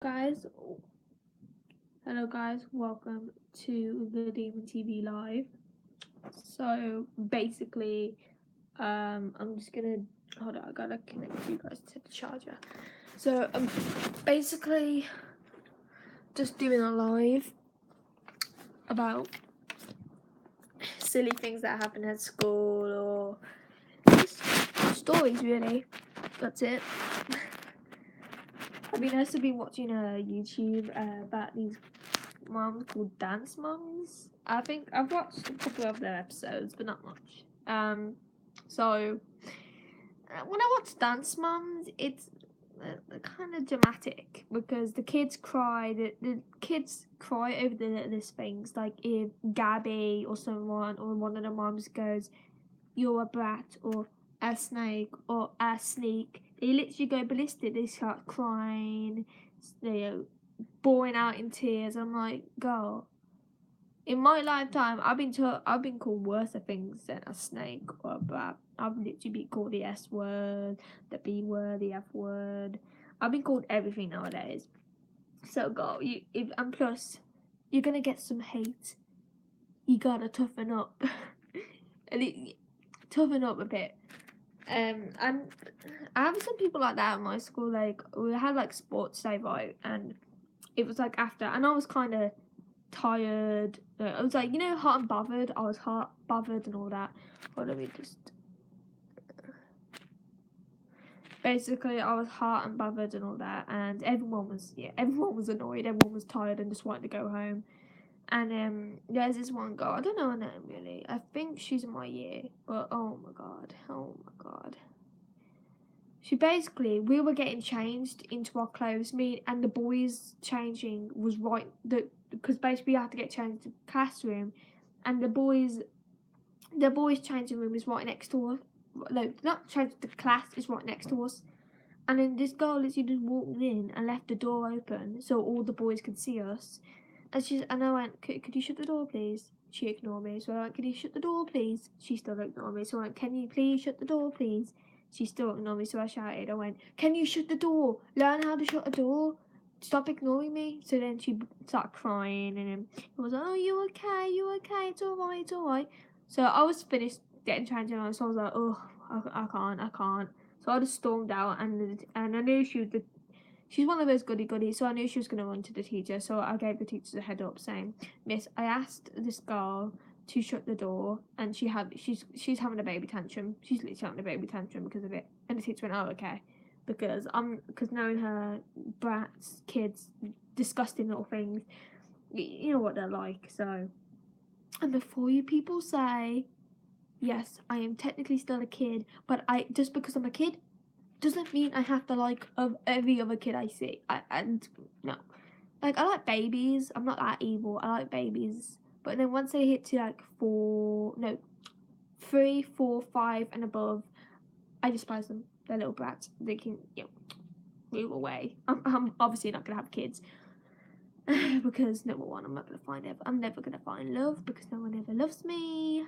Guys, hello guys, welcome to the Demon TV Live. So basically, I'm just gonna hold on. I gotta connect you guys to the charger. So basically just doing a live about silly things that happen at school or just stories. Really, that's it. I mean, I've also been watching YouTube about these moms called Dance Moms. I think I've watched a couple of their episodes, but not much. So when I watch Dance Moms, it's kind of dramatic because the kids cry. The kids cry over these things. Like if Gabby or someone or one of the moms goes, "You're a brat," or "a snake," or "a sneak," they literally go ballistic. They start crying. They bawling out in tears. I'm like, girl, in my lifetime, I've been called worse things than a snake or a brat. I've literally been called the S word, the B word, the F word. I've been called everything nowadays. So girl, and plus, you're gonna get some hate. You gotta toughen up, toughen up a bit. And I have some people like that at my school. Like we had like sports day, right, and it was like after, and I was kind of tired. I was like, hot and bothered. I was hot, bothered, and all that. Hold on, let me just. Basically, I was hot and bothered and all that, and everyone was annoyed. Everyone was tired and just wanted to go home. And there's this one girl. I don't know her name really. I think she's in my year, but oh my god. She basically, we were getting changed into our clothes, me and the boys changing was right. Because basically, we had to get changed to the classroom, and the boys' changing room is right next to us. No, not changing the class is right next to us. And then this girl literally just walked in and left the door open so all the boys could see us. And I went, could you shut the door, please? She ignored me. So I went, can you shut the door, please? She still ignored me. So I went, can you please shut the door, please? She still ignored me. So I shouted. I went, can you shut the door? Learn how to shut a door. Stop ignoring me. So then she started crying, and then I was like, oh, you okay? You okay? It's alright. It's alright. So I was finished getting changed, and so I was like, oh, I can't. So I just stormed out, and I knew she's one of those goody goodies, so I knew she was going to run to the teacher. So I gave the teacher a head up saying, Miss, I asked this girl to shut the door, and she's having a baby tantrum. She's literally having a baby tantrum because of it. And the teacher went, oh, okay. Because knowing her, brats, kids, disgusting little things, you know what they're like. So, and before you people say, yes, I am technically still a kid, but I just because I'm a kid doesn't mean I have to like of every other kid I see. And no, like I like babies. I'm not that evil. I like babies, but then once they hit to like 3, 4, 5, and above, I despise them. They're little brats. They can move away. I'm obviously not gonna have kids because number one, I'm never gonna find love because no one ever loves me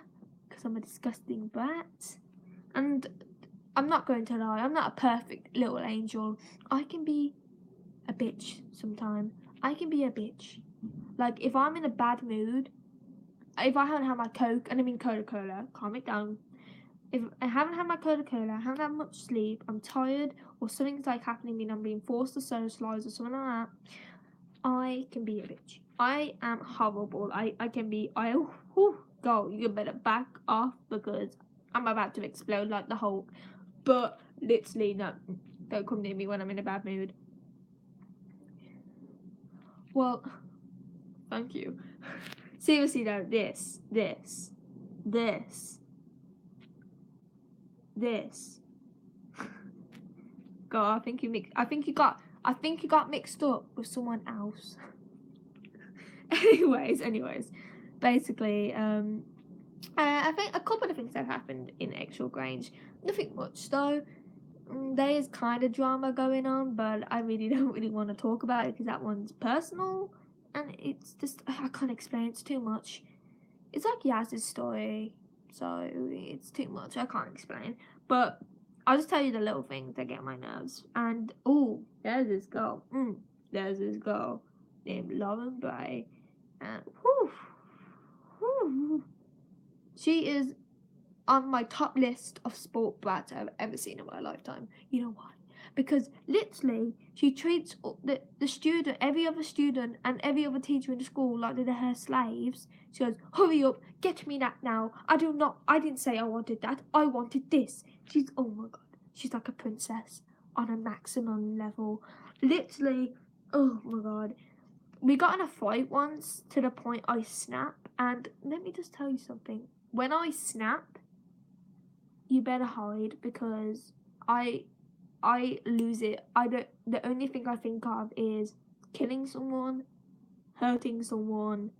because I'm a disgusting brat. And I'm not going to lie, I'm not a perfect little angel. I can be a bitch sometimes. I can be a bitch. Like, if I'm in a bad mood, if I haven't had my Coke, and I mean Coca Cola, calm it down. If I haven't had my Coca Cola, I haven't had much sleep, I'm tired, or something's like happening to me and I'm being forced to socialise or something like that, I can be a bitch. I am horrible. I can be. Go, you better back off because I'm about to explode like the Hulk. But literally, no, don't come near me when I'm in a bad mood. Well, thank you. Seriously though, this, this. God, I think you got mixed up with someone else. anyways, basically, I think a couple of things have happened in Extra Grange. Nothing much though. There is kind of drama going on, but I really don't really want to talk about it because that one's personal, and it's just I can't explain. It's too much. It's like Yaz's story, so it's too much. I can't explain, but I'll just tell you the little things that get on my nerves. And oh, there's this girl. there's this girl named Lauren Bray, and she is on my top list of sport brats I've ever seen in my lifetime. You know why? Because literally, she treats the student, every other student, and every other teacher in the school like they're her slaves. She goes, "Hurry up, get me that now. I didn't say I wanted that. I wanted this." She's, oh my god, she's like a princess on a maximum level. Literally, oh my god. We got in a fight once to the point I snap, and let me just tell you something. When I snap, you better hide, because I lose it. The only thing I think of is killing someone, hurting someone,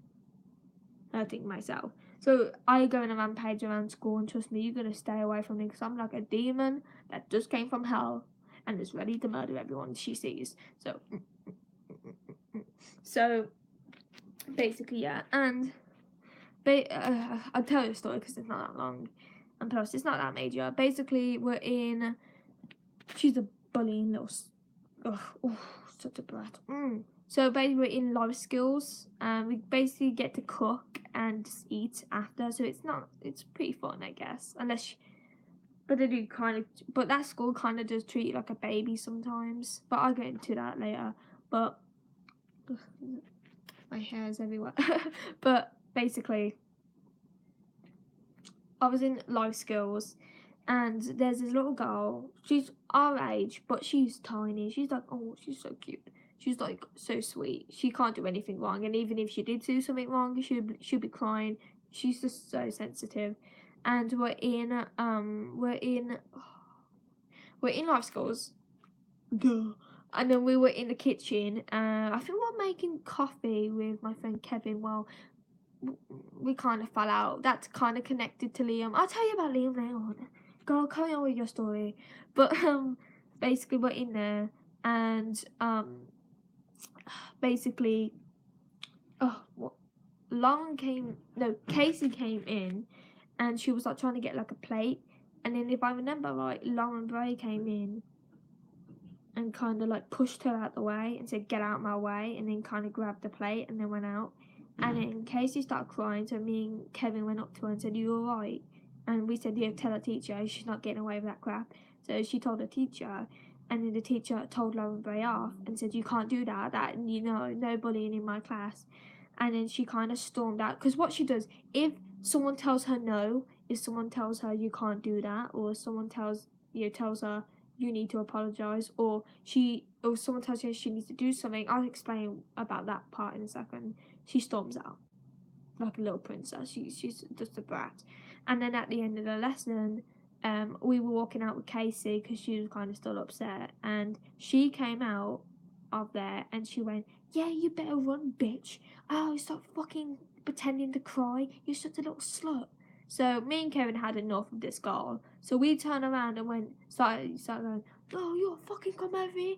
hurting myself. So I go in a rampage around school, and trust me, you're gonna stay away from me, because I'm like a demon that just came from hell and is ready to murder everyone she sees. So basically, yeah. And I'll tell you a story because it's not that long, and plus it's not that major. Basically, she's a bullying little such a brat. So basically, we're in life skills, and we basically get to cook and just eat after. So it's pretty fun, I guess. But they do but that school kind of does treat you like a baby sometimes. But I'll get into that later. But my hair's everywhere. But basically, I was in life skills, and there's this little girl. She's our age, but she's tiny. She's like, oh, she's so cute. She's like so sweet. She can't do anything wrong, and even if she did do something wrong, she'd be crying. She's just so sensitive. And we're in life skills. Duh. And then we were in the kitchen. I think we were making coffee with my friend Kevin. Well, we kind of fell out. That's kind of connected to Liam. I'll tell you about Liam later on. Go, carry on with your story. But basically we're in there, and basically, Casey came in, and she was like trying to get like a plate, and then if I remember right, Lauren Bray came in and kind of like pushed her out the way and said, "Get out my way," and then kind of grabbed the plate and then went out. And then Casey started crying, so me and Kevin went up to her and said, "You alright?" And we said, "Yeah, tell her teacher, she's not getting away with that crap." So she told her teacher, and then the teacher told Lauren Bray off and said, "You can't do that, no bullying in my class." And then she kind of stormed out, because what she does, if someone tells her no, if someone tells her you can't do that, or someone tells her you need to apologize, or someone tells her she needs to do something, I'll explain about that part in a second. She storms out like a little princess. She's just a brat. And then at the end of the lesson, we were walking out with Casey because she was kind of still upset, and she came out of there and she went, "Yeah, you better run, bitch. Oh, stop fucking pretending to cry. You're such a little slut." So me and Kevin had enough of this girl. So we turned around and started going, "Oh, you fucking come over here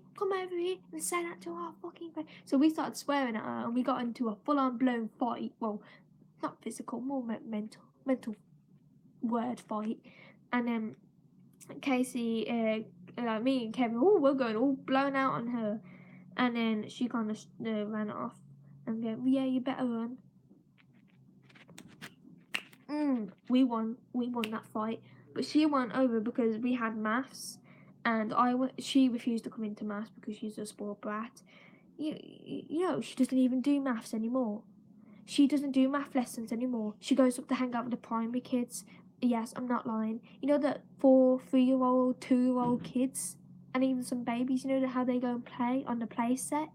and say that to our fucking face." So we started swearing at her, and we got into a full-on blown fight. Well, not physical, more mental word fight. And then Casey, me and Kevin, we're going all blown out on her. And then she kind of ran off and go, "Yeah, you better run." We won that fight, but she went over because we had maths, and she refused to come into maths because she's a spoiled brat. You know, she doesn't even do maths anymore. She doesn't do math lessons anymore. She goes up to hang out with the primary kids. Yes, I'm not lying. You know, the 3-year-old, 2-year-old kids, and even some babies, you know how they go and play on the play set?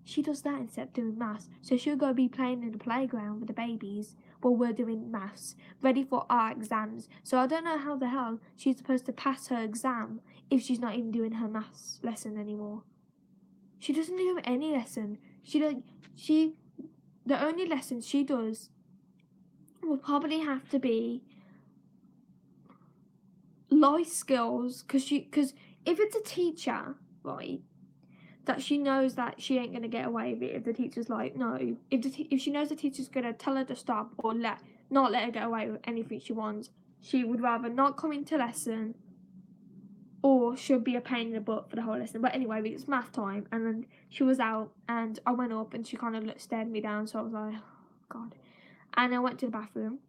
She does that instead of doing maths. So she'll go be playing in the playground with the babies while we're doing maths, ready for our exams. So I don't know how the hell she's supposed to pass her exam if she's not even doing her maths lesson anymore. She doesn't do any lesson. The only lessons she does will probably have to be life skills, because if it's a teacher, right, that she knows that she ain't gonna get away with it, if the teacher's like, no, if she knows the teacher's gonna tell her to stop or not let her get away with anything she wants, she would rather not come into lesson or she'll be a pain in the butt for the whole lesson. But anyway, it's math time, and then she was out, and I went up, and she kind of stared me down. So I was like, oh, God. And I went to the bathroom.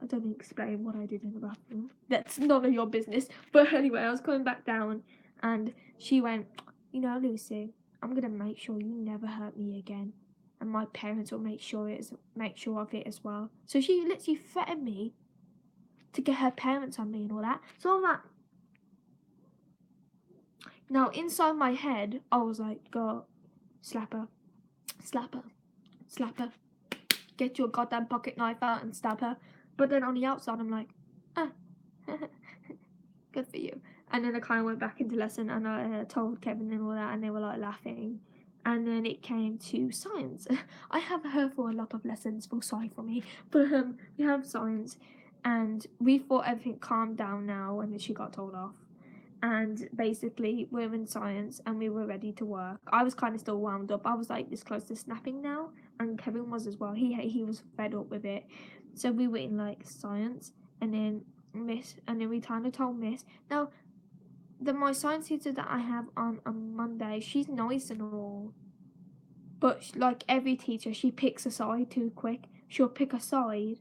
I don't need to explain what I did in the bathroom. That's none of your business. But anyway, I was coming back down, and she went, you know, Lucy, I'm gonna make sure you never hurt me again, and my parents will make sure of it as well. So she literally threatened me to get her parents on me and all that. So I'm like, now inside my head, I was like, go, slap her, slap her, slap her. Get your goddamn pocket knife out and stab her. But then on the outside, I'm like, ah, good for you. And then I kind of went back into lesson, and I told Kevin and all that, and they were like laughing. And then it came to science. I have her for a lot of lessons, feel sorry for me. But we have science, and we thought everything calmed down now, and then she got told off. And basically we're in science and we were ready to work. I was kind of still wound up. I was like this close to snapping now, and Kevin was as well. He was fed up with it. So we were in like science, and then we kind of told Miss. Now my science teacher that I have on Monday, she's nice and all, but like every teacher, she picks a side too quick. She'll pick a side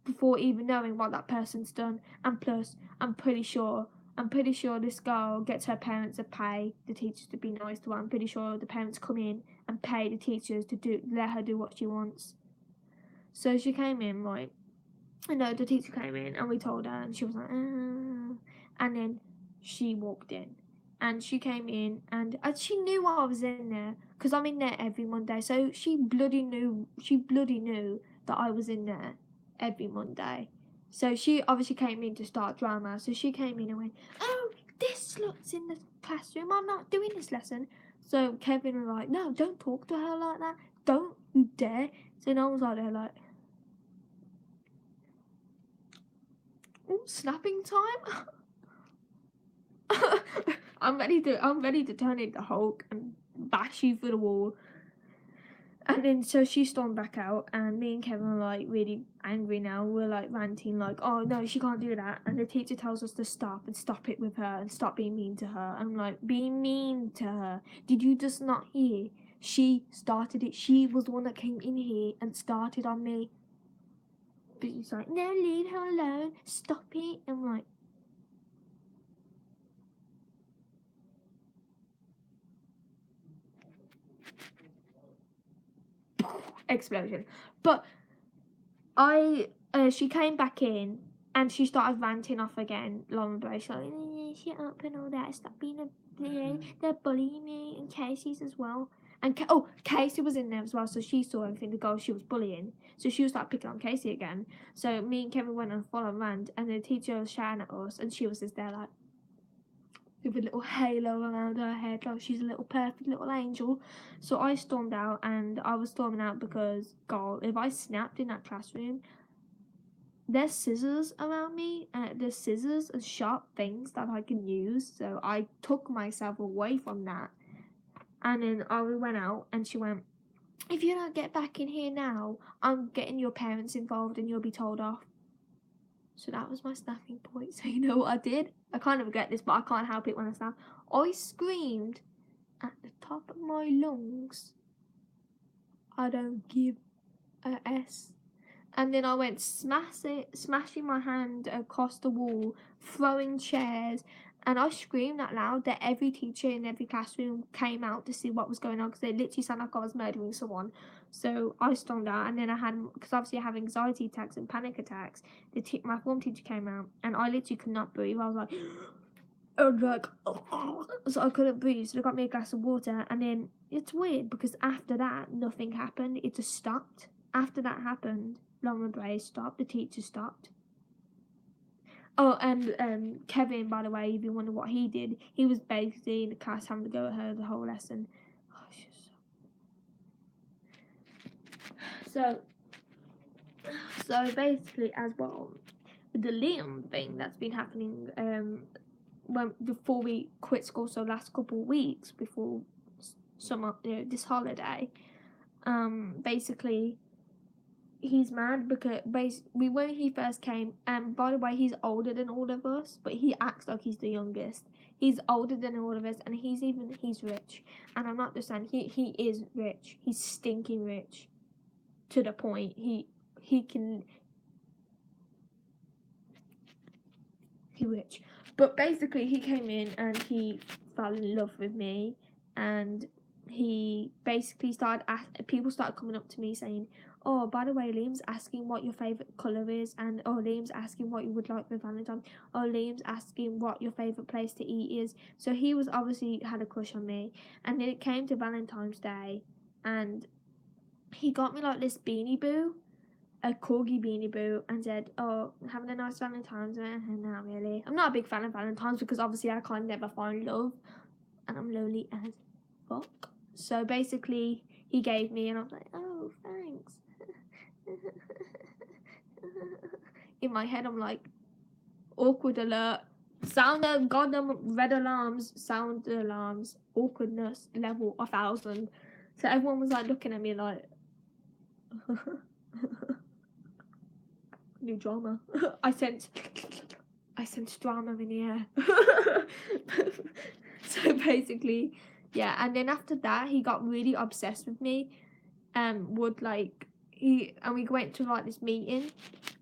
before even knowing what that person's done. And plus, I'm pretty sure this girl gets her parents to pay the teachers to be nice to her. I'm pretty sure the parents come in and pay the teachers to let her do what she wants. So she came in, right? And no, the teacher came in and we told her, and she was like, and then she walked in. And she came in, and she knew I was in there because I'm in there every Monday. So she bloody knew that I was in there every Monday. So she obviously came in to start drama. So she came in and went, oh, this slut's in the classroom. I'm not doing this lesson. So Kevin was like, no, don't talk to her like that. Don't you dare. So I was like there like, oh, snapping time. I'm ready to turn into Hulk and bash you through the wall. And then so she stormed back out, and me and Kevin are like really angry now. We're like ranting like, oh no, she can't do that. And the teacher tells us to stop and stop it with her and stop being mean to her. And I'm like, being mean to her? Did you just not hear? She started it. She was the one that came in here and started on me. But she's like, no, leave her alone. Stop it. I'm like, explosion. But she came back in and she started ranting off again. Lauren Brace like, shut up and all that. Stop being they're bullying me, and Casey's as well. And Casey was in there as well, so she saw everything. The girl she was bullying, so she was like picking on Casey again. So me and Kevin went on a full on rant, and the teacher was shouting at us, and she was just there like with a little halo around her head, like she's a little perfect little angel. So I stormed out, and I was storming out because, God, if I snapped in that classroom, there's scissors around me, and there's scissors and sharp things that I can use. So I took myself away from that, and then I went out, and she went, if you don't get back in here now, I'm getting your parents involved and you'll be told off. So that was my snapping point. So you know what I did? I kind of regret this, but I can't help it when I snap. I screamed at the top of my lungs, I don't give a S. And then I went smashing my hand across the wall, throwing chairs, and I screamed that loud that every teacher in every classroom came out to see what was going on, because they literally sounded like I was murdering someone. So I stormed out, and then I had, because obviously I have anxiety attacks and panic attacks, my form teacher came out, and I literally could not breathe. I was like, so I couldn't breathe, so they got me a glass of water. And then it's weird because after that nothing happened, it just stopped. After that happened, Lauren Bray stopped, the teacher stopped. Oh, and Kevin, by the way, if you wonder what he did, he was basically in the class having to go at her the whole lesson. So basically, as well, the Liam thing that's been happening before we quit school, so last couple of weeks before summer, this holiday, basically he's mad because when he first came, and by the way, he's older than all of us, but he acts like he's the youngest. He's older than all of us, and he's rich. And I'm not just saying he is rich. He's stinking rich, to the point he rich. But basically, he came in and he fell in love with me, and he basically people started coming up to me saying, "Oh, by the way, Liam's asking what your favorite color is, and oh, Liam's asking what you would like for Valentine's. Oh, Liam's asking what your favorite place to eat is." So he was obviously had a crush on me, and then it came to Valentine's Day, and he got me like this Beanie Boo, a corgi Beanie Boo, and said, "Oh, having a nice Valentine's." No, really. I'm not a big fan of Valentine's because obviously I can't never find love, and I'm lonely as fuck. So basically, he gave me, and I was like, "Oh, thanks." In my head, I'm like, awkward alert, sound of goddamn red alarms, sound alarms, awkwardness level 1,000. So everyone was like looking at me like. New drama. I sense drama in the air. So basically, yeah. And then after that, he got really obsessed with me. We went to like this meeting,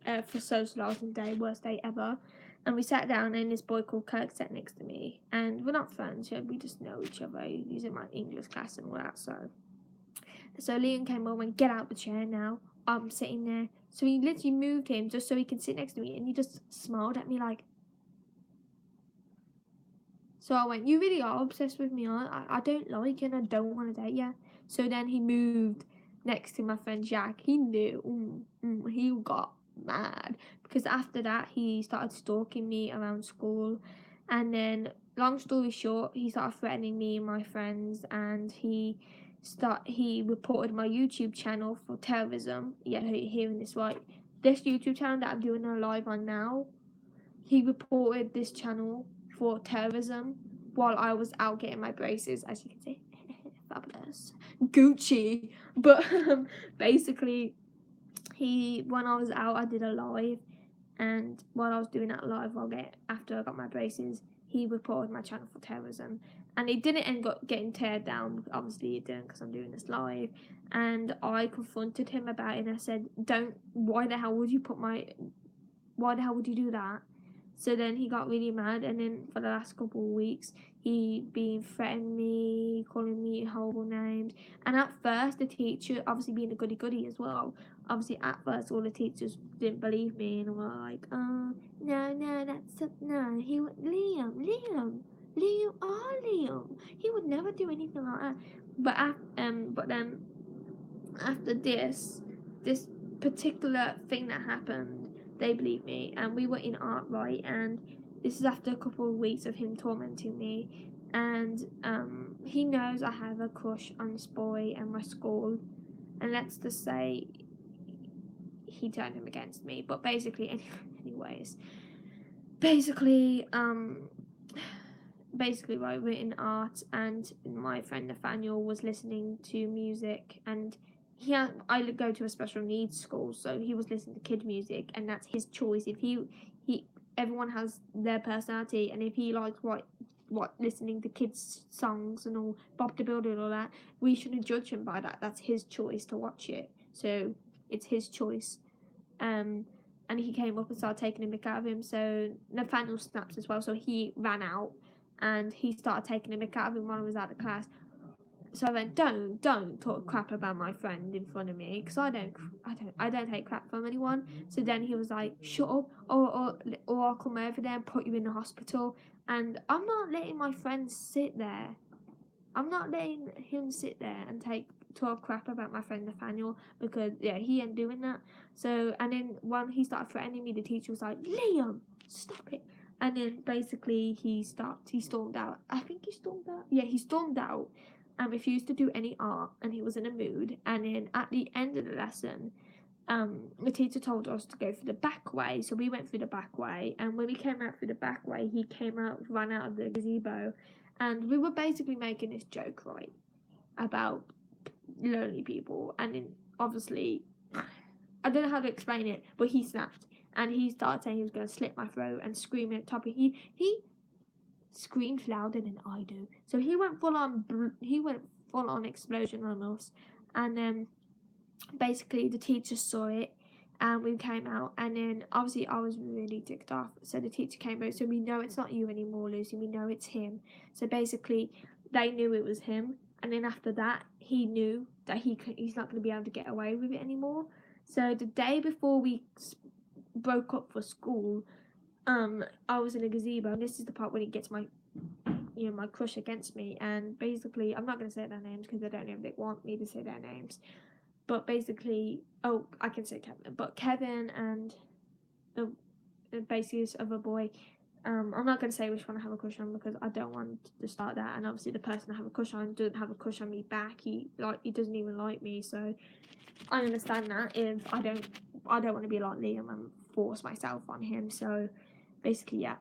for socialising day, worst day ever. And we sat down, and this boy called Kirk sat next to me, and we're not friends. Yeah, we just know each other. He's in my English class and all that. So Liam came over and get out the chair now. I'm sitting there. So he literally moved him just so he can sit next to me, and he just smiled at me like. So I went, "You really are obsessed with me. I don't like you and I don't want to date you." So then he moved next to my friend Jack. He knew. He got mad. Because after that, he started stalking me around school. And then, long story short, he started threatening me and my friends. And he reported my YouTube channel for terrorism. Yeah, hearing this right. This YouTube channel that I'm doing a live on now, he reported this channel for terrorism while I was out getting my braces, as you can see. Fabulous. Gucci. But basically, when I was out, I did a live, and while I was doing that live, after I got my braces, he reported my channel for terrorism. And it didn't end up getting teared down. Obviously it didn't, because I'm doing this live. And I confronted him about it, and I said, why the hell would you do that? So then he got really mad, and then for the last couple of weeks, he been threatening me, calling me horrible names. And at first, the teacher, obviously being a goody as well, obviously at first all the teachers didn't believe me and were like, "Oh, no, no, Liam. He would never do anything like that." But then after this particular thing that happened, they believed me, and we were in art, right? And this is after a couple of weeks of him tormenting me, and he knows I have a crush on this boy and my school, and let's just say he turned him against me. But basically, anyways, basically, right, we're in art, and my friend Nathaniel was listening to music, and I go to a special needs school, so he was listening to kid music, and that's his choice. If he everyone has their personality, and if he likes what listening to kids songs and all Bob the Builder and all that, we shouldn't judge him by that. That's his choice to watch it, so it's his choice. And he came up and started taking a mick out of him, so Nathaniel snaps as well, so he ran out and he started taking a mick out of him while I was out of class. So I went, don't talk crap about my friend in front of me, because I don't take crap from anyone. So then he was like, "Shut up, or I'll come over there and put you in the hospital." And I'm not letting my friend sit there. I'm not letting him sit there and talk crap about my friend Nathaniel, because he ain't doing that. So, and then when he started threatening me, the teacher was like, "Liam, stop it." And then basically he stormed out. I think he stormed out. Yeah, he stormed out and refused to do any art, and he was in a mood. And then at the end of the lesson, the teacher told us to go through the back way, so we went through the back way. And when we came out through the back way, he ran out of the gazebo, and we were basically making this joke, right, about lonely people. And then obviously, I don't know how to explain it, but he snapped, and he started saying he was going to slit my throat and screaming at top of he screams louder than I do. So he went full on. He went full on explosion on us, and then basically the teacher saw it. And we came out, and then obviously I was really ticked off. So the teacher came out. So we know it's not you anymore, Lucy. We know it's him. So basically, they knew it was him. And then after that, he knew that he's not going to be able to get away with it anymore. So the day before we broke up for school, I was in a gazebo, and this is the part when he gets my crush against me. And basically, I'm not going to say their names because I don't know if they want me to say their names. But basically, I can say Kevin. But Kevin and the basis of a boy. I'm not going to say which one I have a crush on because I don't want to start that. And obviously, the person I have a crush on doesn't have a crush on me back. He doesn't even like me. So I understand that if I don't want to be like Liam and force myself on him. So basically, yeah.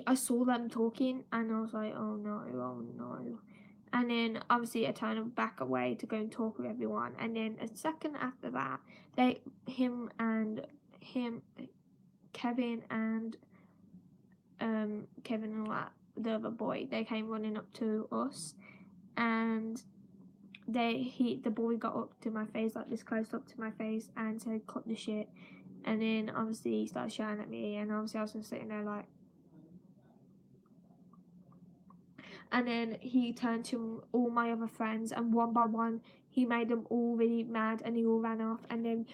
I saw them talking and I was like, oh no. And then obviously I turned back away to go and talk with everyone. And then a second after that, Kevin and Kevin and the other boy, they came running up to us, and the boy got up to my face, like this close up to my face, and said, "Cut the shit." And then obviously he started shouting at me, and obviously I was just sitting there like. And then he turned to all my other friends, and one by one he made them all really mad, and they all ran off. And then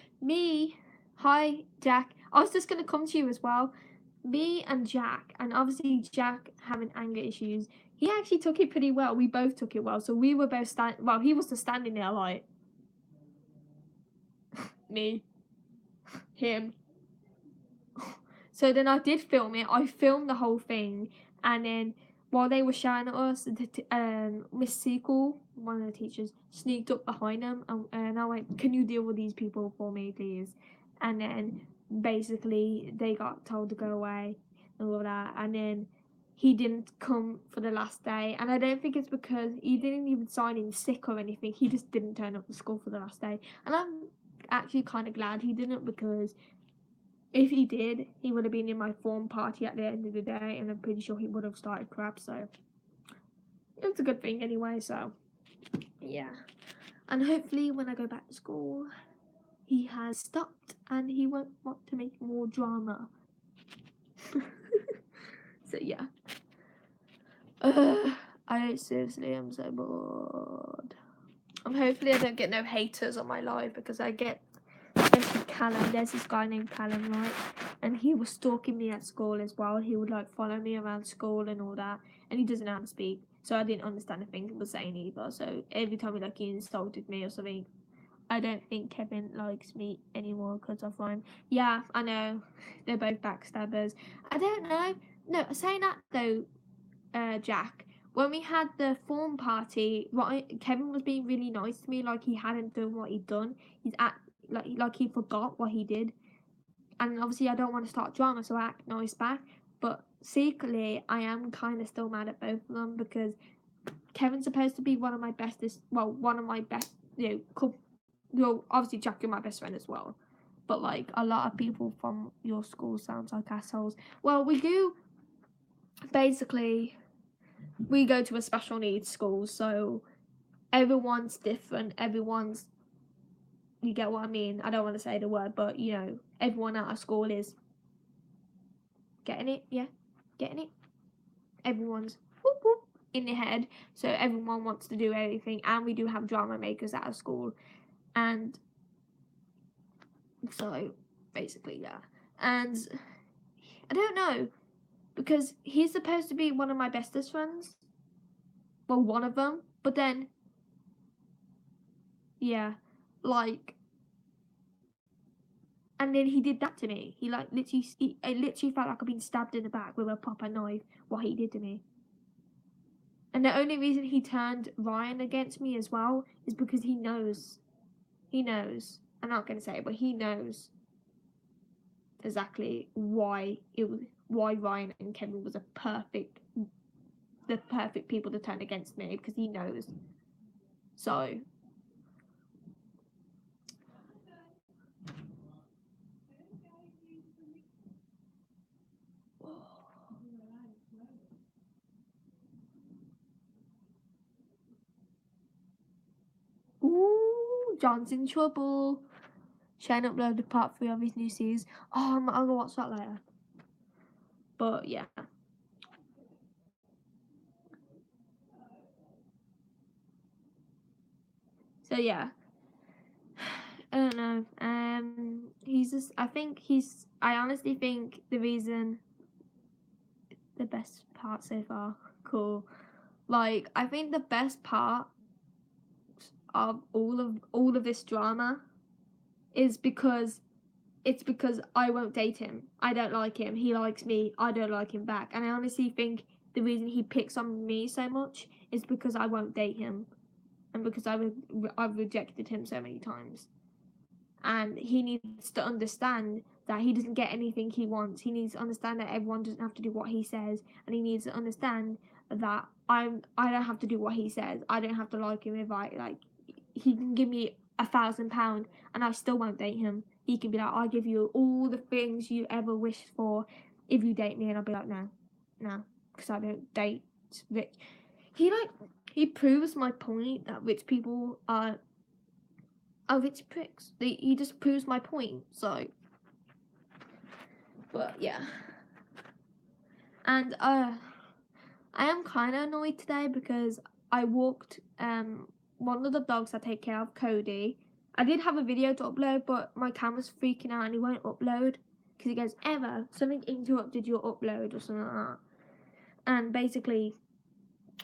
hi Jack, I was just gonna come to you as well. Me and Jack, and obviously Jack having anger issues, he actually took it pretty well. We both took it well, so we were both he was just standing there like me, him. So then I did film it. I filmed the whole thing, and then while they were shouting at us, Miss Sequel, one of the teachers, sneaked up behind them, and I went, "Can you deal with these people for me, please?" And then basically they got told to go away and all that, and then he didn't come for the last day, and I don't think it's because he didn't even sign in sick or anything. He just didn't turn up to school for the last day, and I'm actually kind of glad he didn't, because if he did, he would have been in my form party at the end of the day, and I'm pretty sure he would have started crap, so it's a good thing anyway, so yeah. And hopefully when I go back to school, he has stopped and he won't want to make more drama. So yeah. I'm so bored. Hopefully I don't get no haters on my live, because I get Callum. There's this guy named Callum, right? And he was stalking me at school as well. He would like follow me around school and all that. And he doesn't know how to speak, so I didn't understand a thing he was saying either. So every time he insulted me or something, I don't think Kevin likes me anymore because of him. Yeah, I know. They're both backstabbers. I don't know. No, saying that though, Jack, when we had the form party, Kevin was being really nice to me, like he hadn't done what he'd done. He's like he forgot what he did, and obviously I don't want to start drama, so I act nice back. But secretly, I am kind of still mad at both of them, because Kevin's supposed to be one of my bestest. Well, one of my best. Obviously Jack, you're my best friend as well. But like a lot of people from your school sounds like assholes. Well, we do. Basically, we go to a special needs school, so everyone's different. You get what I mean? I don't want to say the word, but everyone at our school is getting it. Yeah, getting it. Everyone's whoop, whoop, in their head, so everyone wants to do everything. And we do have drama makers at our school, and so basically, yeah. And I don't know, because he's supposed to be one of my bestest friends. Well, one of them, but then, yeah, like. And then he did that to me. He it literally felt like I'd been stabbed in the back with a proper knife. What he did to me. And the only reason he turned Ryan against me as well is because he knows. He knows. I'm not going to say it, but he knows exactly why Ryan and Kevin was the perfect people to turn against me, because he knows. So. John's in trouble. Shane uploaded part 3 of his new series. Oh, I'm gonna watch that later. But yeah. So yeah. I don't know. He's just. I honestly think the reason. The best part so far. Cool. Like, I think the best part of all of this drama is because I won't date him. I don't like him. He likes me. I don't like him back. And I honestly think the reason he picks on me so much is because I won't date him, and because I've rejected him so many times. And he needs to understand that he doesn't get anything he wants. He needs to understand that everyone doesn't have to do what he says, and he needs to understand that I don't have to do what he says. I don't have to like him. If I like, he can give me £1,000 and I still won't date him. He can be like, I'll give you all the things you ever wished for if you date me, and I'll be like, no, because I don't date rich. He proves my point that rich people are rich pricks. He just proves my point. So, but yeah, and I am kind of annoyed today because I walked one of the dogs I take care of, Cody. I did have a video to upload, but my camera's freaking out and it won't upload because it goes, Emma, something interrupted your upload or something like that. And basically,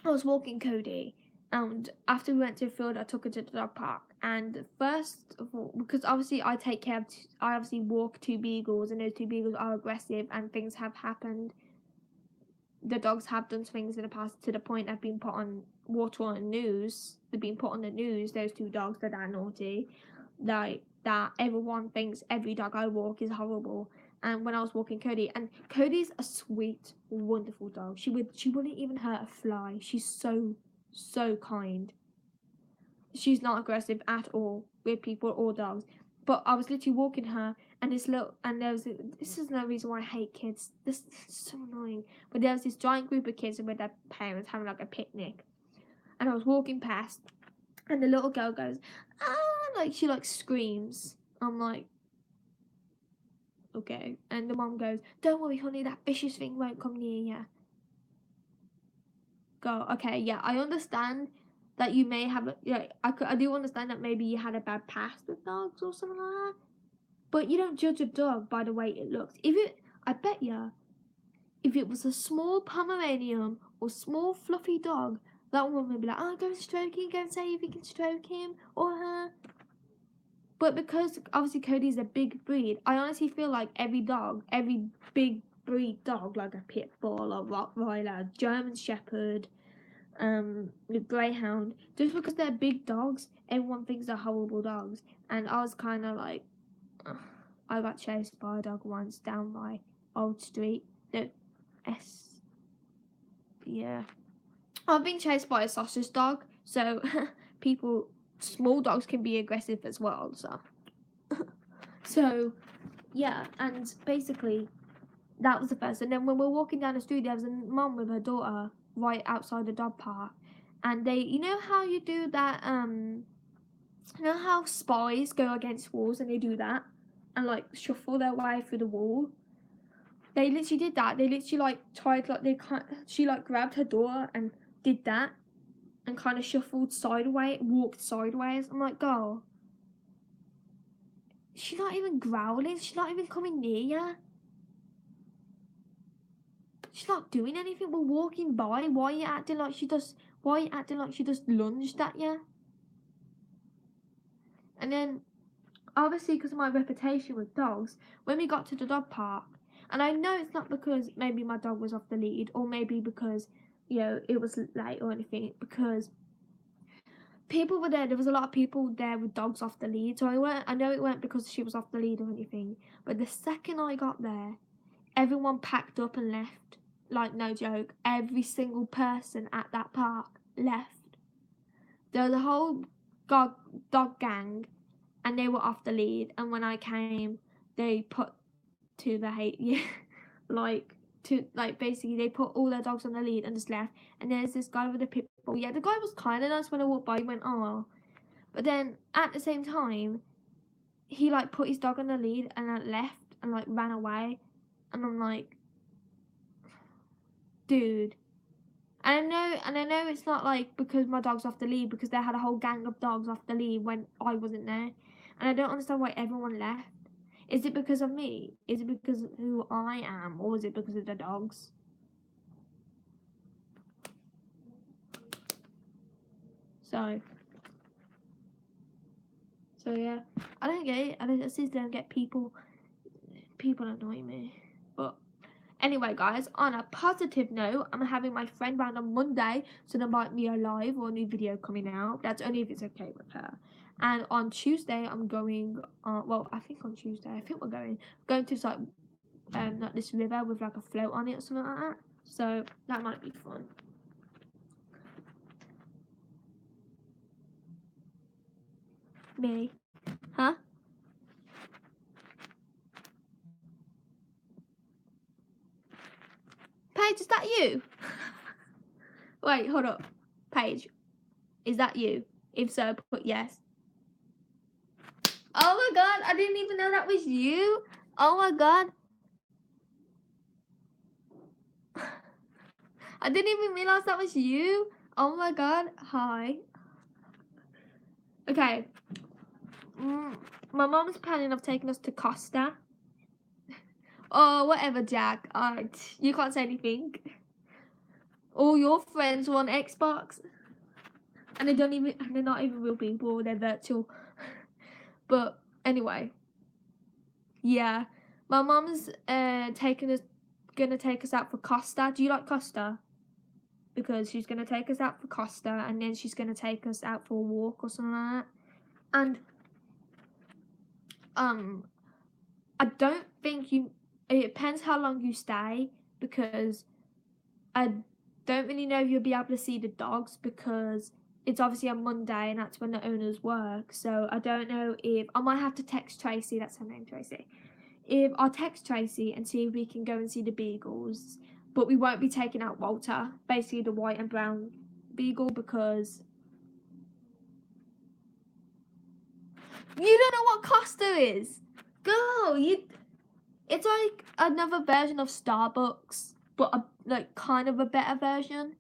I was walking Cody, and after we went to the field, I took her to the dog park. And first of all, because obviously I obviously walk 2 beagles, and those 2 beagles are aggressive, and things have happened. The dogs have done things in the past to the point they've been put on water on the news. They've been put on the news. Those 2 dogs that are naughty, like that. Everyone thinks every dog I walk is horrible. And when I was walking Cody, and Cody's a sweet, wonderful dog. She wouldn't even hurt a fly. She's so kind. She's not aggressive at all with people or dogs. But I was literally walking her, and this is no reason why I hate kids. This is so annoying. But there was this giant group of kids with their parents having like a picnic, and I was walking past, and the little girl goes, like she like screams. I'm like, okay. And the mom goes, don't worry, honey, that vicious thing won't come near you. Go, okay, yeah, I understand that you may have, I do understand that maybe you had a bad past with dogs or something like that. But you don't judge a dog by the way it looks. I bet you, if it was a small Pomeranian or small fluffy dog, that woman would be like, go and stroke him, go and say if you can stroke him or her. But because obviously Cody's a big breed, I honestly feel like every big breed dog, like a pit bull or Rottweiler, German Shepherd, Greyhound, just because they're big dogs, everyone thinks they're horrible dogs. And I was kind of like, I got chased by a dog once down my old street. Yeah. I've been chased by a sausage dog, so small dogs can be aggressive as well, so yeah, and basically that was the first. And then when we're walking down the street, there was a mum with her daughter right outside the dog park, and you know how you do that, you know how spies go against walls and they do that and like shuffle their way through the wall? They literally did that. They literally like tried, like she like grabbed her daughter and did that and kind of shuffled sideways, walked sideways. I'm like, girl, she's not even growling. She's not even coming near you. She's not doing anything. We're walking by. Why are you acting like she just lunged at you? And then, obviously, because of my reputation with dogs, when we got to the dog park, and I know it's not because maybe my dog was off the lead, or maybe because, it was late or anything, because people were there. There was a lot of people there with dogs off the lead. So I know it weren't because she was off the lead or anything. But the second I got there, everyone packed up and left. Like, no joke. Every single person at that park left. There was a whole dog gang, and they were off the lead. And when I came, they put to the hate, basically they put all their dogs on the lead and just left. And there's this guy with a pit bull. Yeah, the guy was kind of nice when I walked by. He went, oh, But then at the same time, he like put his dog on the lead and like left and like ran away, and I'm like, dude. And I know it's not like because my dog's off the lead, because they had a whole gang of dogs off the lead when I wasn't there, and I don't understand why everyone left. Is it because of me? Is it because of who I am, or is it because of the dogs? So yeah, I don't get it. I just don't get people annoy me. But anyway, guys, on a positive note, I'm having my friend round on Monday, so there might be a live or a new video coming out. That's only if it's okay with her. And on Tuesday, I'm going. Well, I think on Tuesday, I think we're going to like this river with like a float on it or something like that. So that might be fun. Me, huh? Paige, is that you? Wait, hold up. Paige, is that you? If so, put yes. Oh my god, I didn't even know that was you. Oh my god. I didn't even realize that was you. Oh my god, hi. Okay. My mom's planning of taking us to Costa. Oh, whatever, Jack. You can't say anything. All your friends want Xbox, and they're not even real people. They're virtual. But anyway, yeah, my mom's gonna take us out for Costa. Do you like Costa? Because she's gonna take us out for Costa, and then she's gonna take us out for a walk or something like that. And I don't think it depends how long you stay, because I don't really know if you'll be able to see the dogs, because it's obviously on Monday and that's when the owners work. So I don't know if I might have to text Tracy. That's her name, Tracy. If I'll text Tracy and see if we can go and see the beagles, but we won't be taking out Walter, basically the white and brown beagle, because you don't know what Costa is. Girl, it's like another version of Starbucks, but like kind of a better version.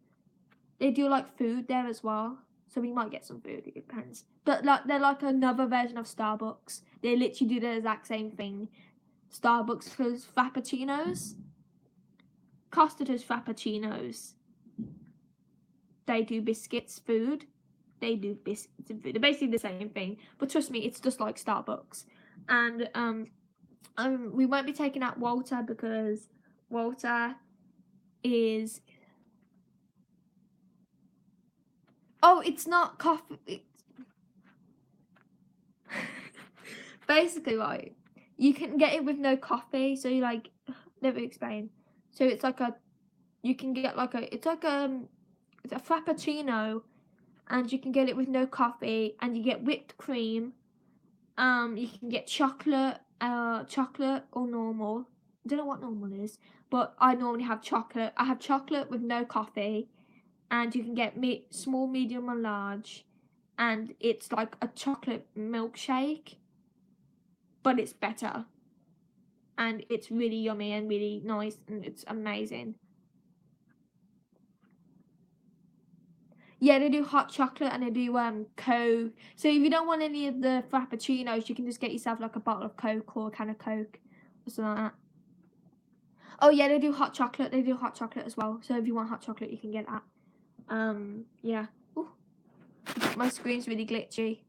They do like food there as well, so we might get some food. It depends. But like they're like another version of Starbucks. They literally do the exact same thing. Starbucks does frappuccinos. Costa does frappuccinos. They do biscuits, food. They do biscuits and food. They're basically the same thing. But trust me, it's just like Starbucks. And we won't be taking out Walter, because Walter is... Oh, it's not coffee. It's... basically, right, you can get it with no coffee. So you like... let me explain. So it's like you can get like it's a frappuccino, and you can get it with no coffee, and you get whipped cream. You can get chocolate or normal. I don't know what normal is, but I normally have chocolate. I have chocolate with no coffee, and you can get small, medium, and large, and it's like a chocolate milkshake, but it's better, and it's really yummy and really nice, and it's amazing. Yeah, they do hot chocolate and they do Coke. So if you don't want any of the frappuccinos, you can just get yourself like a bottle of Coke or a can of Coke or something like that. Oh yeah, they do hot chocolate. They do hot chocolate as well. So if you want hot chocolate, you can get that. Yeah. Ooh. My screen's really glitchy.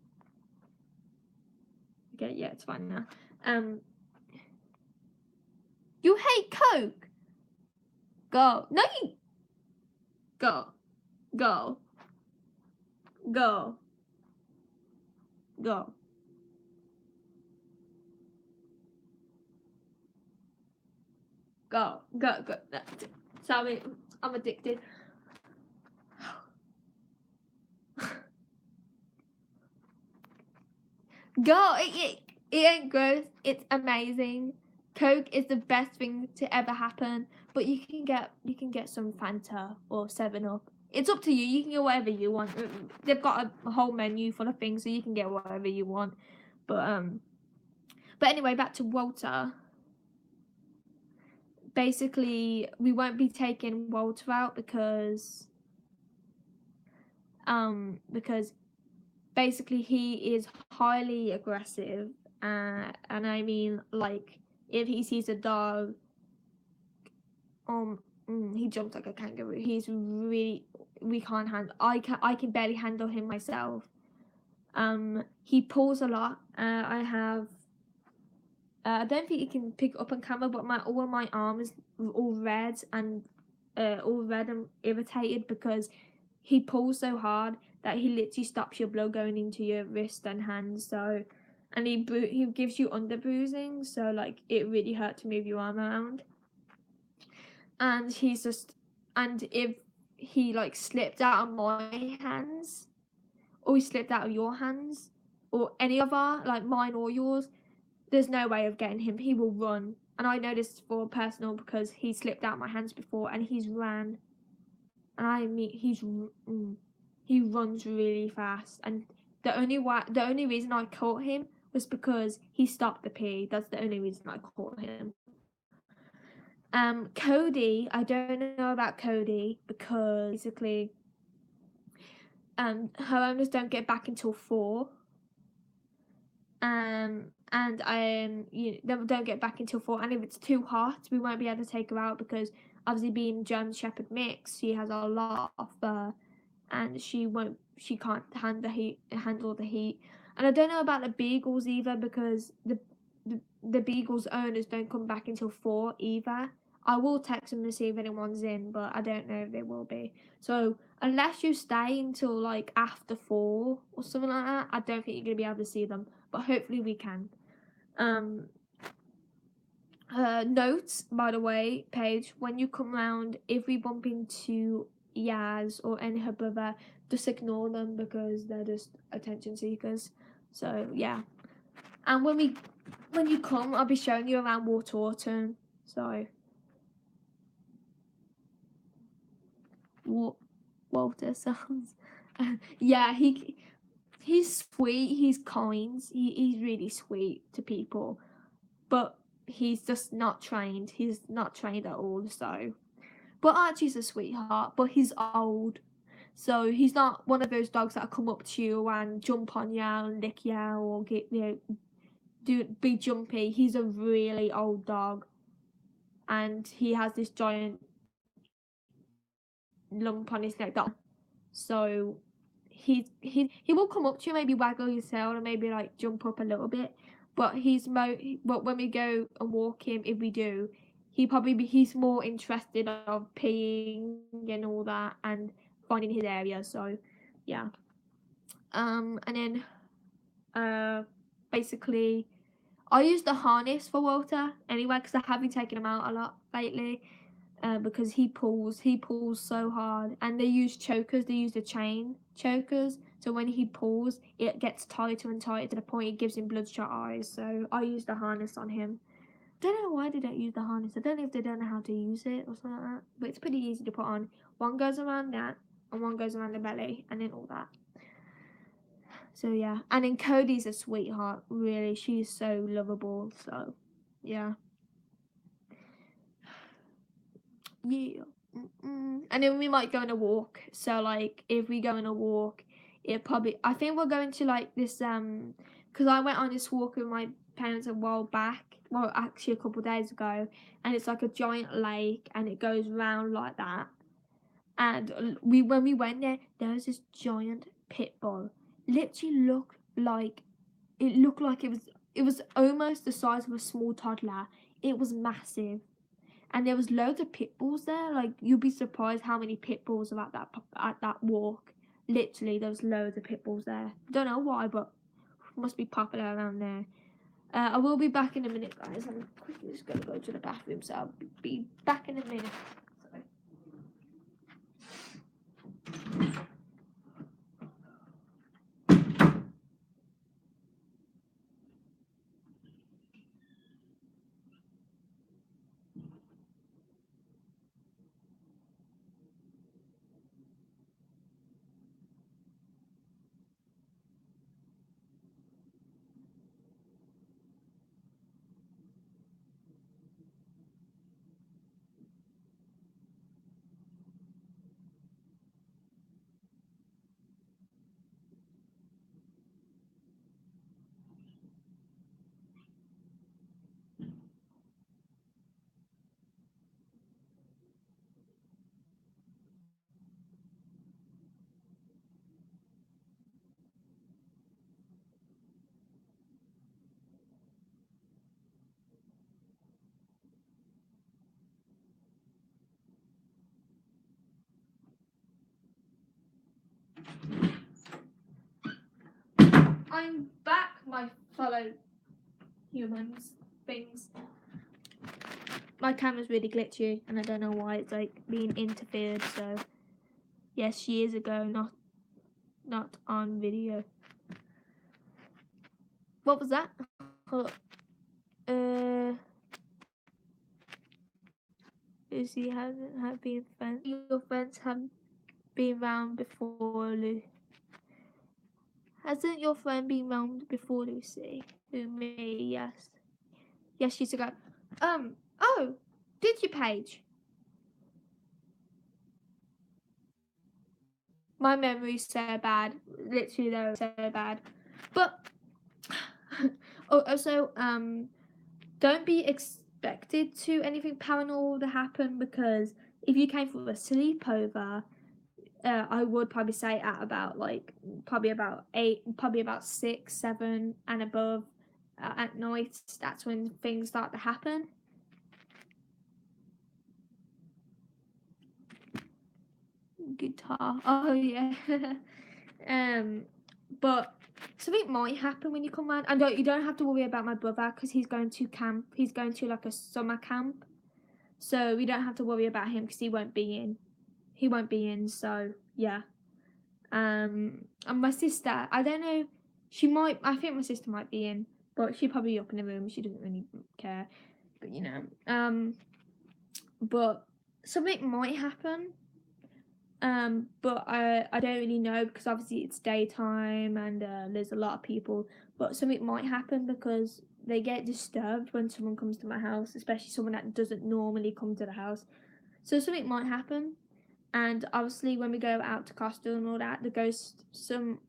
Okay, yeah, it's fine now. You hate Coke? Go. No, you... Go. Go. Go. Go. Go. Go. Go. Sorry, I'm addicted. Go. It ain't gross. It's amazing. Coke is the best thing to ever happen. But you can get some Fanta or 7-Up. It's up to you. You can get whatever you want. They've got a whole menu full of things, so you can get whatever you want. But anyway, back to Walter. Basically, we won't be taking Walter out because basically he is highly aggressive, and I mean, like, if he sees a dog, he jumps like a kangaroo. He's really, we can't handle. I can barely handle him myself. He pulls a lot. I don't think you can pick up on camera, but all of my arms all red and irritated because he pulls so hard that he literally stops your blood going into your wrist and hands. So, and he gives you under bruising, so like it really hurt to move your arm around. And if he like slipped out of my hands, or he slipped out of your hands, or any of our, like mine or yours, there's no way of getting him. He will run. And I know this for personal because he slipped out my hands before and he's ran. And I mean, he runs really fast. And the only reason I caught him was because he stopped the pee. That's the only reason I caught him. Cody, I don't know about Cody because basically, her owners don't get back until 4. They don't get back until 4, and if it's too hot we won't be able to take her out because obviously being German Shepherd mix, she has a lot of fur and she can't handle the heat. And I don't know about the beagles either because the beagles owners don't come back until 4 either. I will text them to see if anyone's in, but I don't know if they will be. So unless you stay until like after 4 or something like that, I don't think you're gonna be able to see them, but hopefully we can. Notes, by the way, Paige, when you come round, if we bump into Yaz or any her brother, just ignore them because they're just attention seekers. So yeah. And when you come, I'll be showing you around Waterton. So Walter sounds yeah, he's sweet, he's kind, he's really sweet to people, but he's just not trained. He's not trained at all. So, but Archie's a sweetheart, but he's old, so he's not one of those dogs that come up to you and jump on you and lick you or be jumpy. He's a really old dog, and he has this giant lump on his neck. So he will come up to you, maybe waggle his tail and maybe like jump up a little bit. But but when we go and walk him, if we do, he's more interested of peeing and all that and finding his area. So yeah. And then basically I use the harness for Walter anyway because I have been taking him out a lot lately. Because he pulls so hard, and they use chokers. They use the chain chokers, so when he pulls, it gets tighter and tighter to the point it gives him bloodshot eyes. So I use the harness on him. Don't know why they don't use the harness. I don't know if they don't know how to use it or something like that. But it's pretty easy to put on. One goes around that, and one goes around the belly, and then all that. So yeah, and then Cody's a sweetheart. Really, she's so lovable. So yeah. Yeah. And then we might go on a walk. So like if we go on a walk, I think we're going to like this because I went on this walk with my parents a while back. Well, actually a couple of days ago, and it's like a giant lake and it goes round like that. And when we went there was this giant pit bull. Literally looked like it was almost the size of a small toddler. It was massive. And there was loads of pit bulls there. Like you'd be surprised how many pit bulls are at that walk. Literally, there was loads of pit bulls there. Don't know why, but must be popular around there. I will be back in a minute, guys. I'm quickly just gonna go to the bathroom, so I'll be back in a minute. I'm back, my fellow humans, things. My camera's really glitchy, and I don't know why it's like being interfered. So, yes, years ago, not on video. What was that? Hold up. Lucy hasn't had been friends. Your friends have been round before, Lucy. Hasn't your friend been round before, Lucy? Who, me? Yes. Yes, she's a guy. Oh, did you, Paige? My memory's so bad. Literally, though, so bad. But also, don't be expected to anything paranormal to happen, because if you came for a sleepover, I would probably say at about probably about 8, probably about 6, 7 and above at night. That's when things start to happen. Guitar. Oh yeah. But something might happen when you come round. And you don't have to worry about my brother, because he's going to camp. He's going to like a summer camp, so we don't have to worry about him because he won't be in. So yeah. And my sister, I don't know, I think my sister might be in, but she'd probably be up in the room. She doesn't really care. But but something might happen. But I don't really know, because obviously it's daytime and there's a lot of people. But something might happen because they get disturbed when someone comes to my house, especially someone that doesn't normally come to the house. So something might happen. And obviously when we go out to Costa and all that, the ghost,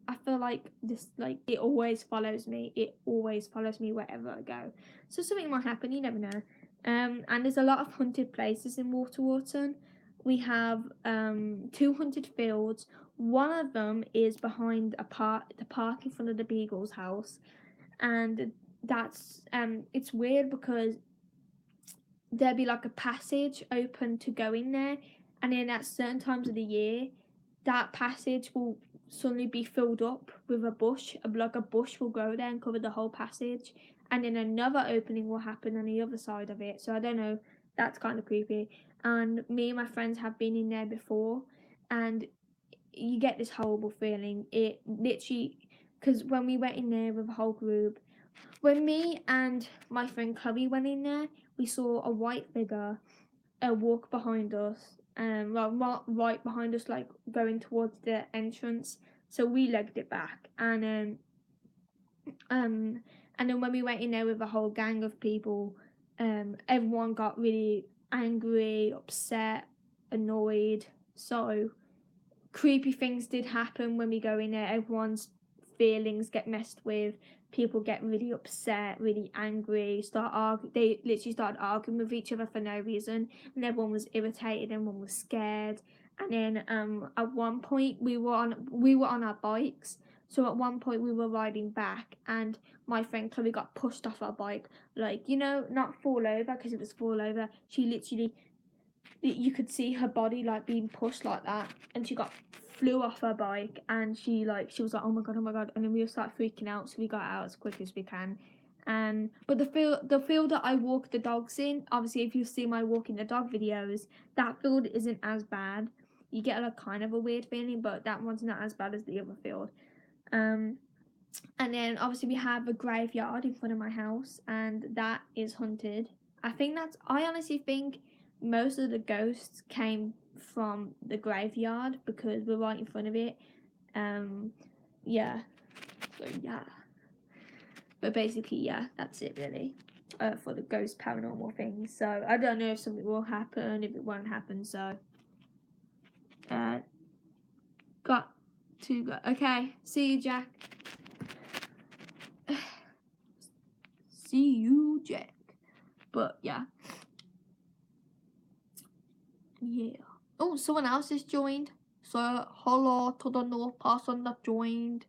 I feel like this, like, it always follows me. It always follows me wherever I go. So something might happen, you never know. And there's a lot of haunted places in Waterwharton. We have 2 haunted fields. One of them is behind the park in front of the Beagle's house. And that's it's weird because there'll be like a passage open to go in there, and then at certain times of the year, that passage will suddenly be filled up with a bush. Like a bush will grow there and cover the whole passage, and then another opening will happen on the other side of it. So I don't know, that's kind of creepy. And me and my friends have been in there before, and you get this horrible feeling. It literally, because when we went in there with a whole group, when me and my friend Chloe went in there, we saw a white figure walk behind us, right behind us, like going towards the entrance. So we legged it back, and then when we went in there with a whole gang of people, everyone got really angry, upset, annoyed. So creepy things did happen when we go in there. Everyone's feelings get messed with. People get really upset, really angry. They literally started arguing with each other for no reason, and everyone was irritated. Everyone was scared. And then at one point we were on our bikes. So at one point we were riding back, and my friend Chloe got pushed off our bike, like, not fall over, because it was fall over. She literally, you could see her body like being pushed like that, and she flew off her bike, and she was like, oh my god, and then we all started freaking out, so we got out as quick as we can. But the field that I walk the dogs in, obviously if you see my walking the dog videos, that field isn't as bad. You get a kind of a weird feeling, but that one's not as bad as the other field. And then obviously we have a graveyard in front of my house, and that is haunted. I honestly think most of the ghosts came from the graveyard, because we're right in front of it. Yeah. So yeah. But basically, yeah, that's it really. For the ghost paranormal things. So I don't know if something will happen, if it won't happen. So got to go. Okay. See you, Jack. See you, Jack. But yeah. Yeah. Oh, someone else has joined. So hello to the new person that joined.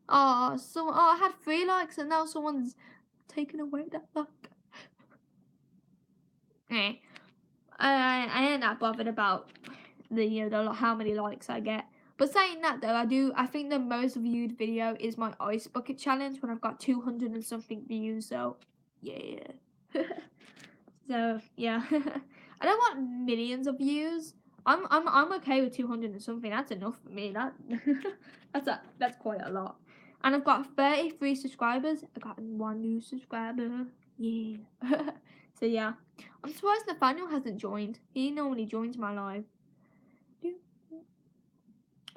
I had 3 likes, and now someone's taken away that like. I ain't that bothered about the how many likes I get. But saying that though, I think the most viewed video is my ice bucket challenge when I've got 200 and something views. So yeah. So yeah, I don't want millions of views. I'm okay with 200 and something. That's enough for me. That's quite a lot. And I've got 33 subscribers. I got 1 new subscriber. Yeah. So yeah, I'm surprised Nathaniel hasn't joined. He normally joins my live.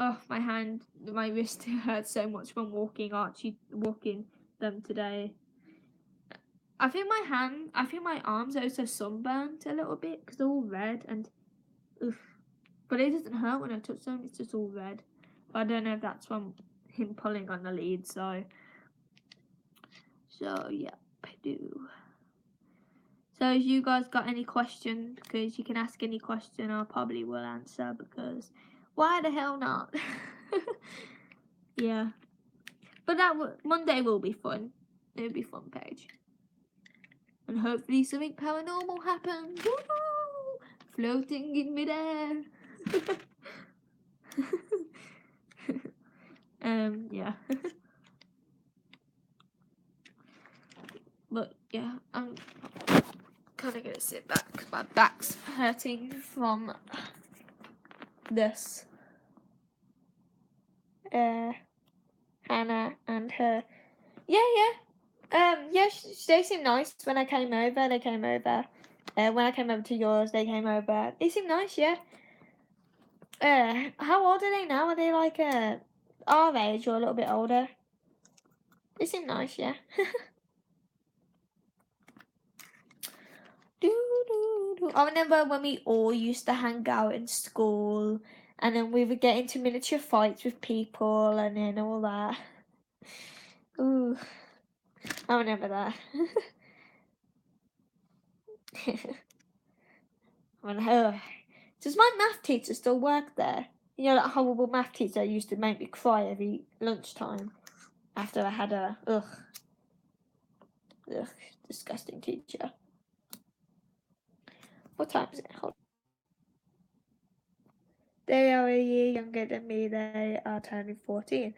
Oh, my wrist hurts so much from walking them today. I think my arms are also sunburnt a little bit because they're all red and, oof. But it doesn't hurt when I touch them. It's just all red. But I don't know if that's from him pulling on the lead. So yeah, I do. So if you guys got any questions, because you can ask any question, I probably will answer, because why the hell not? Yeah. But Monday will be fun. It'll be fun, Paige. And hopefully something paranormal happens. Woo! Floating in midair. Yeah. But yeah, I'm kind of gonna sit back because my back's hurting from this. Hannah and her. Yeah. Yeah, they seemed nice when I came over. They came over. When I came over to yours, they came over. They seem nice, yeah. How old are they now? Are they like our age or a little bit older? They seem nice, yeah. I remember when we all used to hang out in school, and then we would get into miniature fights with people, and then all that. Ooh, I remember that. Does my math teacher still work there? You know, that horrible math teacher used to make me cry every lunchtime after I had a disgusting teacher. What time is it? Hold. They are a year younger than me. They are turning 14.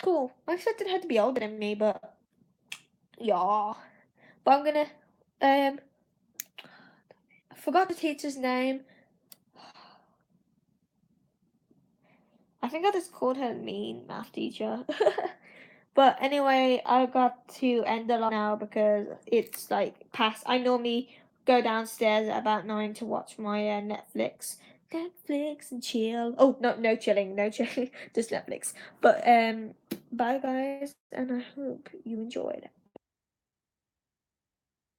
Cool. I expected her to be older than me, but yeah. But I'm gonna I forgot the teacher's name. I think I just called her mean math teacher. But anyway, I got to end the live now because it's like past. I normally go downstairs at about 9 to watch my Netflix and chill. Oh, no chilling, just Netflix. But bye guys, and I hope you enjoyed.